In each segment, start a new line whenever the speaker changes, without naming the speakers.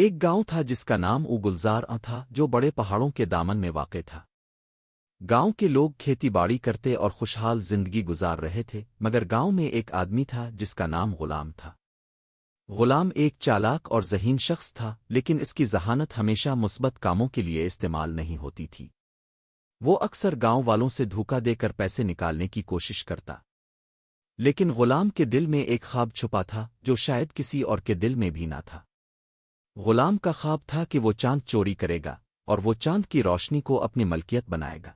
ایک گاؤں تھا جس کا نام گلزار تھا، جو بڑے پہاڑوں کے دامن میں واقع تھا۔ گاؤں کے لوگ کھیتی باڑی کرتے اور خوشحال زندگی گزار رہے تھے، مگر گاؤں میں ایک آدمی تھا جس کا نام غلام تھا۔ غلام ایک چالاک اور ذہین شخص تھا، لیکن اس کی ذہانت ہمیشہ مثبت کاموں کے لیے استعمال نہیں ہوتی تھی۔ وہ اکثر گاؤں والوں سے دھوکہ دے کر پیسے نکالنے کی کوشش کرتا، لیکن غلام کے دل میں ایک خواب چھپا تھا جو شاید کسی اور کے دل میں بھی نہ تھا۔ غلام کا خواب تھا کہ وہ چاند چوری کرے گا اور وہ چاند کی روشنی کو اپنی ملکیت بنائے گا۔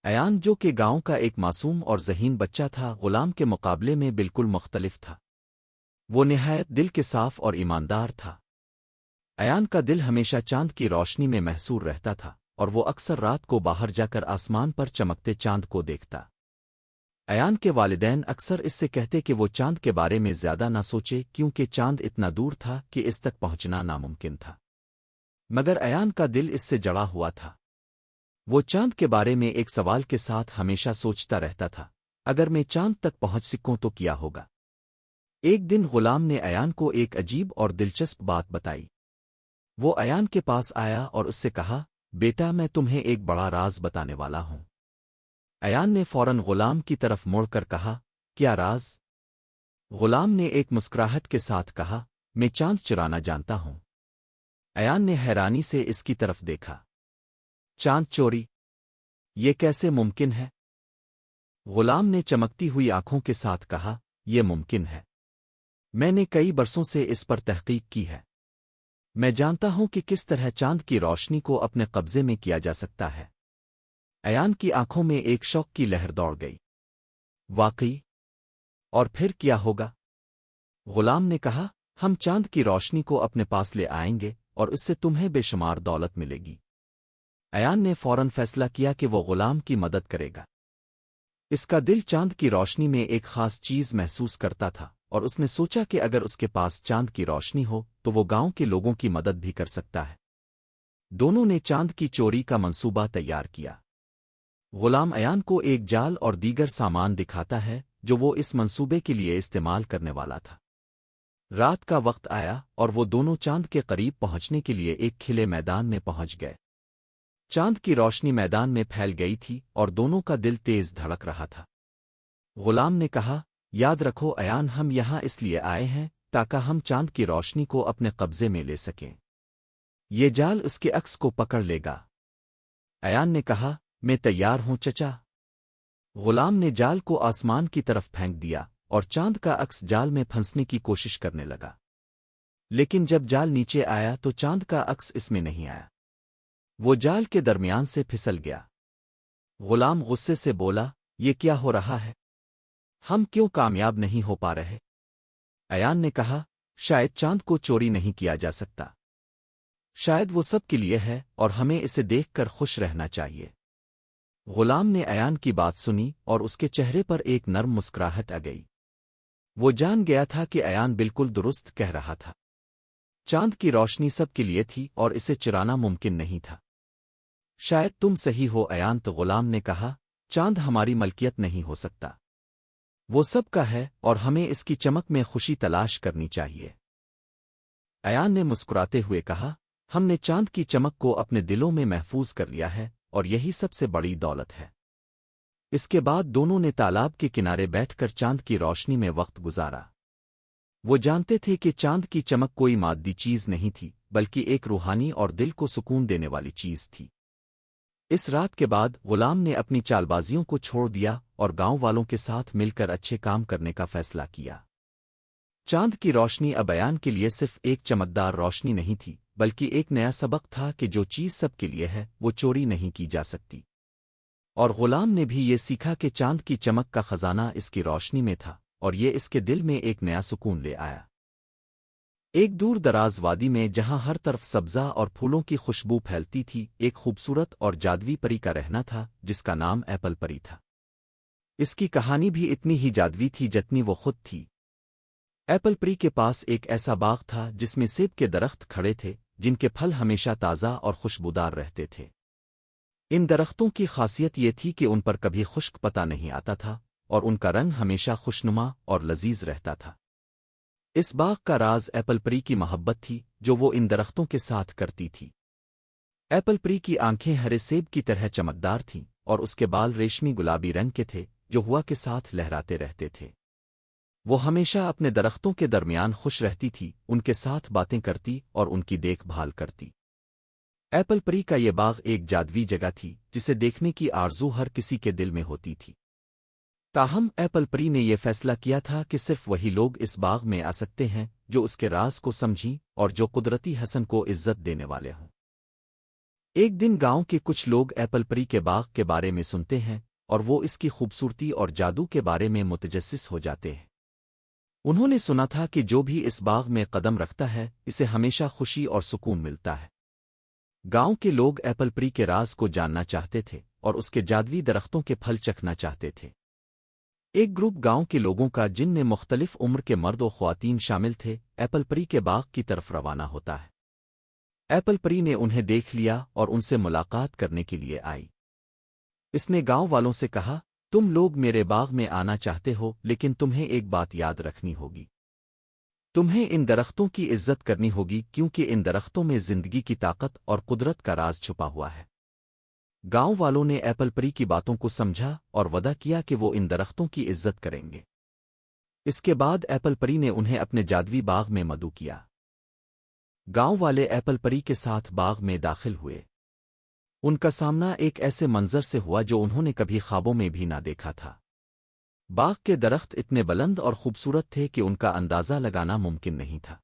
ایان، جو کہ گاؤں کا ایک معصوم اور ذہین بچہ تھا، غلام کے مقابلے میں بالکل مختلف تھا۔ وہ نہایت دل کے صاف اور ایماندار تھا۔ ایان کا دل ہمیشہ چاند کی روشنی میں محصور رہتا تھا، اور وہ اکثر رات کو باہر جا کر آسمان پر چمکتے چاند کو دیکھتا۔ ایان کے والدین اکثر اس سے کہتے کہ وہ چاند کے بارے میں زیادہ نہ سوچے، کیونکہ چاند اتنا دور تھا کہ اس تک پہنچنا ناممکن تھا۔ مگر ایان کا دل اس سے جڑا ہوا تھا۔ وہ چاند کے بارے میں ایک سوال کے ساتھ ہمیشہ سوچتا رہتا تھا، اگر میں چاند تک پہنچ سکوں تو کیا ہوگا؟ ایک دن غلام نے ایان کو ایک عجیب اور دلچسپ بات بتائی۔ وہ ایان کے پاس آیا اور اس سے کہا، بیٹا، میں تمہیں ایک بڑا راز بتانے والا ہوں۔ ایان نے فوراً غلام کی طرف مڑ کر کہا، کیا راز؟ غلام نے ایک مسکراہٹ کے ساتھ کہا، میں چاند چرانا جانتا ہوں۔ ایان نے حیرانی سے اس کی طرف دیکھا۔ چاند چوری؟ یہ کیسے ممکن ہے؟ غلام نے چمکتی ہوئی آنکھوں کے ساتھ کہا، یہ ممکن ہے۔ میں نے کئی برسوں سے اس پر تحقیق کی ہے۔ میں جانتا ہوں کہ کس طرح چاند کی روشنی کو اپنے قبضے میں کیا جا سکتا ہے۔ ایان کی آنکھوں میں ایک شوق کی لہر دوڑ گئی۔ واقعی؟ اور پھر کیا ہوگا؟ غلام نے کہا، ہم چاند کی روشنی کو اپنے پاس لے آئیں گے اور اس سے تمہیں بے شمار دولت ملے گی۔ ایان نے فوراً فیصلہ کیا کہ وہ غلام کی مدد کرے گا۔ اس کا دل چاند کی روشنی میں ایک خاص چیز محسوس کرتا تھا، اور اس نے سوچا کہ اگر اس کے پاس چاند کی روشنی ہو تو وہ گاؤں کے لوگوں کی مدد بھی کر سکتا ہے۔ دونوں نے چاند کی چوری کا منصوبہ تیار کیا۔ غلام ایان کو ایک جال اور دیگر سامان دکھاتا ہے جو وہ اس منصوبے کے لیے استعمال کرنے والا تھا۔ رات کا وقت آیا اور وہ دونوں چاند کے قریب پہنچنے کے لیے ایک کھلے میدان میں پہنچ گئے۔ چاند کی روشنی میدان میں پھیل گئی تھی اور دونوں کا دل تیز دھڑک رہا تھا۔ غلام نے کہا، یاد رکھو ایان، ہم یہاں اس لیے آئے ہیں تاکہ ہم چاند کی روشنی کو اپنے قبضے میں لے سکیں۔ یہ جال اس کے عکس کو پکڑ لے گا۔ ایان نے کہا، میں تیار ہوں چچا۔ غلام نے جال کو آسمان کی طرف پھینک دیا اور چاند کا عکس جال میں پھنسنے کی کوشش کرنے لگا، لیکن جب جال نیچے آیا تو چاند کا عکس اس میں نہیں آیا۔ وہ جال کے درمیان سے پھسل گیا۔ غلام غصے سے بولا، یہ کیا ہو رہا ہے؟ ہم کیوں کامیاب نہیں ہو پا رہے؟ ایان نے کہا، شاید چاند کو چوری نہیں کیا جا سکتا۔ شاید وہ سب کے لیے ہے اور ہمیں اسے دیکھ کر خوش رہنا چاہیے۔ غلام نے ایان کی بات سنی اور اس کے چہرے پر ایک نرم مسکراہٹ آ گئی۔ وہ جان گیا تھا کہ ایان بالکل درست کہہ رہا تھا۔ چاند کی روشنی سب کے لیے تھی اور اسے چرانا ممکن نہیں تھا۔ شاید تم صحیح ہو ایان، تو غلام نے کہا، چاند ہماری ملکیت نہیں ہو سکتا۔ وہ سب کا ہے اور ہمیں اس کی چمک میں خوشی تلاش کرنی چاہیے۔ ایان نے مسکراتے ہوئے کہا، ہم نے چاند کی چمک کو اپنے دلوں میں محفوظ کر لیا ہے اور یہی سب سے بڑی دولت ہے۔ اس کے بعد دونوں نے تالاب کے کنارے بیٹھ کر چاند کی روشنی میں وقت گزارا۔ وہ جانتے تھے کہ چاند کی چمک کوئی مادی چیز نہیں تھی، بلکہ ایک روحانی اور دل کو سکون دینے والی چیز تھی۔ اس رات کے بعد غلام نے اپنی چال بازیوں کو چھوڑ دیا اور گاؤں والوں کے ساتھ مل کر اچھے کام کرنے کا فیصلہ کیا۔ چاند کی روشنی اب ایان کے لیے صرف ایک چمکدار روشنی نہیں تھی، بلکہ ایک نیا سبق تھا کہ جو چیز سب کے لیے ہے وہ چوری نہیں کی جا سکتی۔ اور غلام نے بھی یہ سیکھا کہ چاند کی چمک کا خزانہ اس کی روشنی میں تھا، اور یہ اس کے دل میں ایک نیا سکون لے آیا۔ ایک دور دراز وادی میں جہاں ہر طرف سبزہ اور پھولوں کی خوشبو پھیلتی تھی، ایک خوبصورت اور جادوی پری کا رہنا تھا جس کا نام ایپل پری تھا۔ اس کی کہانی بھی اتنی ہی جادوی تھی جتنی وہ خود تھی۔ ایپل پری کے پاس ایک ایسا باغ تھا جس میں سیب کے درخت کھڑے تھے جن کے پھل ہمیشہ تازہ اور خوشبودار رہتے تھے۔ ان درختوں کی خاصیت یہ تھی کہ ان پر کبھی خشک پتا نہیں آتا تھا اور ان کا رنگ ہمیشہ خوشنما اور لذیذ رہتا تھا۔ اس باغ کا راز ایپل پری کی محبت تھی، جو وہ ان درختوں کے ساتھ کرتی تھی۔ ایپل پری کی آنکھیں ہرے سیب کی طرح چمکدار تھیں اور اس کے بال ریشمی گلابی رنگ کے تھے جو ہوا کے ساتھ لہراتے رہتے تھے۔ وہ ہمیشہ اپنے درختوں کے درمیان خوش رہتی تھی، ان کے ساتھ باتیں کرتی اور ان کی دیکھ بھال کرتی۔ ایپل پری کا یہ باغ ایک جادوی جگہ تھی جسے دیکھنے کی آرزو ہر کسی کے دل میں ہوتی تھی۔ تاہم ایپل پری نے یہ فیصلہ کیا تھا کہ صرف وہی لوگ اس باغ میں آ سکتے ہیں جو اس کے راز کو سمجھیں اور جو قدرتی حسن کو عزت دینے والے ہوں۔ ایک دن گاؤں کے کچھ لوگ ایپل پری کے باغ کے بارے میں سنتے ہیں اور وہ اس کی خوبصورتی اور جادو کے بارے میں متجسس ہو جاتے ہیں۔ انہوں نے سنا تھا کہ جو بھی اس باغ میں قدم رکھتا ہے اسے ہمیشہ خوشی اور سکون ملتا ہے۔ گاؤں کے لوگ ایپل پری کے راز کو جاننا چاہتے تھے اور اس کے جادوی درختوں کے پھل چکھنا چاہتے تھے۔ ایک گروپ گاؤں کے لوگوں کا جن میں مختلف عمر کے مرد و خواتین شامل تھے ایپل پری کے باغ کی طرف روانہ ہوتا ہے۔ ایپل پری نے انہیں دیکھ لیا اور ان سے ملاقات کرنے کے لیے آئی۔ اس نے گاؤں والوں سے کہا، تم لوگ میرے باغ میں آنا چاہتے ہو لیکن تمہیں ایک بات یاد رکھنی ہوگی۔ تمہیں ان درختوں کی عزت کرنی ہوگی کیونکہ ان درختوں میں زندگی کی طاقت اور قدرت کا راز چھپا ہوا ہے۔ گاؤں والوں نے ایپل پری کی باتوں کو سمجھا اور وعدہ کیا کہ وہ ان درختوں کی عزت کریں گے۔ اس کے بعد ایپل پری نے انہیں اپنے جادوی باغ میں مدعو کیا۔ گاؤں والے ایپل پری کے ساتھ باغ میں داخل ہوئے۔ ان کا سامنا ایک ایسے منظر سے ہوا جو انہوں نے کبھی خوابوں میں بھی نہ دیکھا تھا۔ باغ کے درخت اتنے بلند اور خوبصورت تھے کہ ان کا اندازہ لگانا ممکن نہیں تھا۔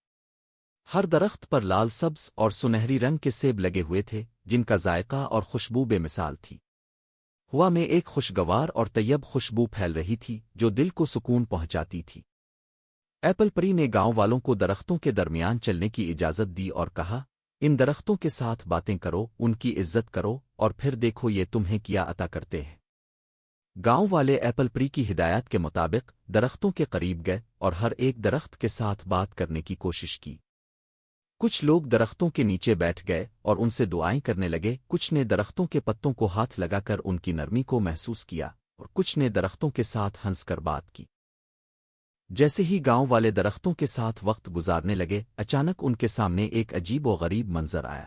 ہر درخت پر لال سبز اور سنہری رنگ کے سیب لگے ہوئے تھے جن کا ذائقہ اور خوشبو بے مثال تھی۔ ہوا میں ایک خوشگوار اور طیب خوشبو پھیل رہی تھی جو دل کو سکون پہنچاتی تھی۔ ایپل پری نے گاؤں والوں کو درختوں کے درمیان چلنے کی اجازت دی اور کہا، ان درختوں کے ساتھ باتیں کرو، ان کی عزت کرو اور پھر دیکھو یہ تمہیں کیا عطا کرتے ہیں۔ گاؤں والے ایپل پری کی ہدایت کے مطابق درختوں کے قریب گئے اور ہر ایک درخت کے ساتھ بات کرنے کی کوشش کی۔ کچھ لوگ درختوں کے نیچے بیٹھ گئے اور ان سے دعائیں کرنے لگے، کچھ نے درختوں کے پتوں کو ہاتھ لگا کر ان کی نرمی کو محسوس کیا اور کچھ نے درختوں کے ساتھ ہنس کر بات کی۔ جیسے ہی گاؤں والے درختوں کے ساتھ وقت گزارنے لگے، اچانک ان کے سامنے ایک عجیب و غریب منظر آیا۔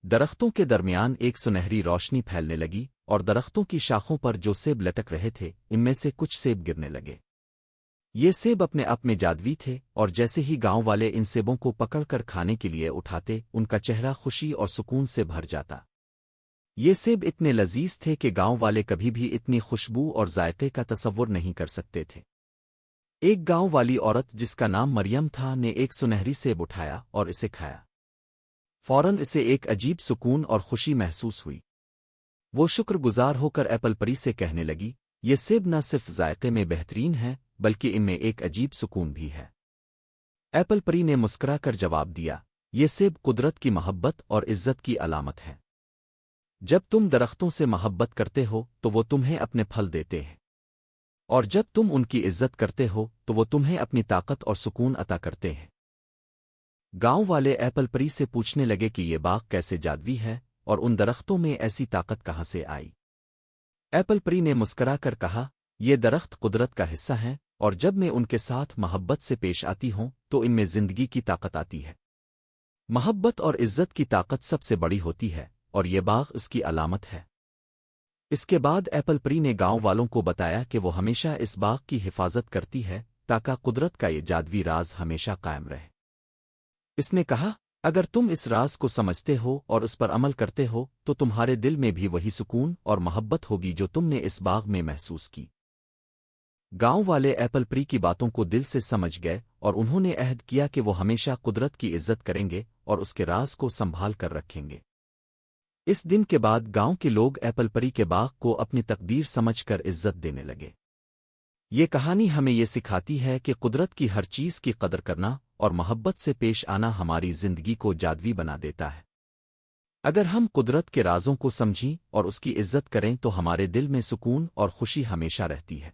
درختوں کے درمیان ایک سنہری روشنی پھیلنے لگی اور درختوں کی شاخوں پر جو سیب لٹک رہے تھے ان میں سے کچھ سیب گرنے لگے۔ یہ سیب اپنے آپ میں جادوی تھے اور جیسے ہی گاؤں والے ان سیبوں کو پکڑ کر کھانے کے لیے اٹھاتے ان کا چہرہ خوشی اور سکون سے بھر جاتا۔ یہ سیب اتنے لذیذ تھے کہ گاؤں والے کبھی بھی اتنی خوشبو اور ذائقے کا تصور نہیں کر سکتے تھے۔ ایک گاؤں والی عورت جس کا نام مریم تھا نے ایک سنہری سیب اٹھایا اور اسے کھایا۔ فوراً اسے ایک عجیب سکون اور خوشی محسوس ہوئی۔ وہ شکر گزار ہو کر ایپل پری سے کہنے لگی، یہ سیب نہ صرف ذائقے میں بہترین ہے بلکہ ان میں ایک عجیب سکون بھی ہے۔ ایپل پری نے مسکرا کر جواب دیا، یہ سیب قدرت کی محبت اور عزت کی علامت ہے۔ جب تم درختوں سے محبت کرتے ہو تو وہ تمہیں اپنے پھل دیتے ہیں، اور جب تم ان کی عزت کرتے ہو تو وہ تمہیں اپنی طاقت اور سکون عطا کرتے ہیں۔ گاؤں والے ایپل پری سے پوچھنے لگے کہ یہ باغ کیسے جادوی ہے اور ان درختوں میں ایسی طاقت کہاں سے آئی۔ ایپل پری نے مسکرا کر کہا، یہ درخت قدرت کا حصہ ہیں اور جب میں ان کے ساتھ محبت سے پیش آتی ہوں تو ان میں زندگی کی طاقت آتی ہے۔ محبت اور عزت کی طاقت سب سے بڑی ہوتی ہے اور یہ باغ اس کی علامت ہے۔ اس کے بعد ایپل پری نے گاؤں والوں کو بتایا کہ وہ ہمیشہ اس باغ کی حفاظت کرتی ہے تاکہ قدرت کا یہ جادوی راز ہمیشہ قائم رہے۔ اس نے کہا، اگر تم اس راز کو سمجھتے ہو اور اس پر عمل کرتے ہو تو تمہارے دل میں بھی وہی سکون اور محبت ہوگی جو تم نے اس باغ میں محسوس کی۔ گاؤں والے ایپل پری کی باتوں کو دل سے سمجھ گئے اور انہوں نے عہد کیا کہ وہ ہمیشہ قدرت کی عزت کریں گے اور اس کے راز کو سنبھال کر رکھیں گے۔ اس دن کے بعد گاؤں کے لوگ ایپل پری کے باغ کو اپنی تقدیر سمجھ کر عزت دینے لگے۔ یہ کہانی ہمیں یہ سکھاتی ہے کہ قدرت کی ہر چیز کی قدر کرنا اور محبت سے پیش آنا ہماری زندگی کو جادوی بنا دیتا ہے۔ اگر ہم قدرت کے رازوں کو سمجھیں اور اس کی عزت کریں تو ہمارے دل میں سکون اور خوشی ہمیشہ رہتی ہے۔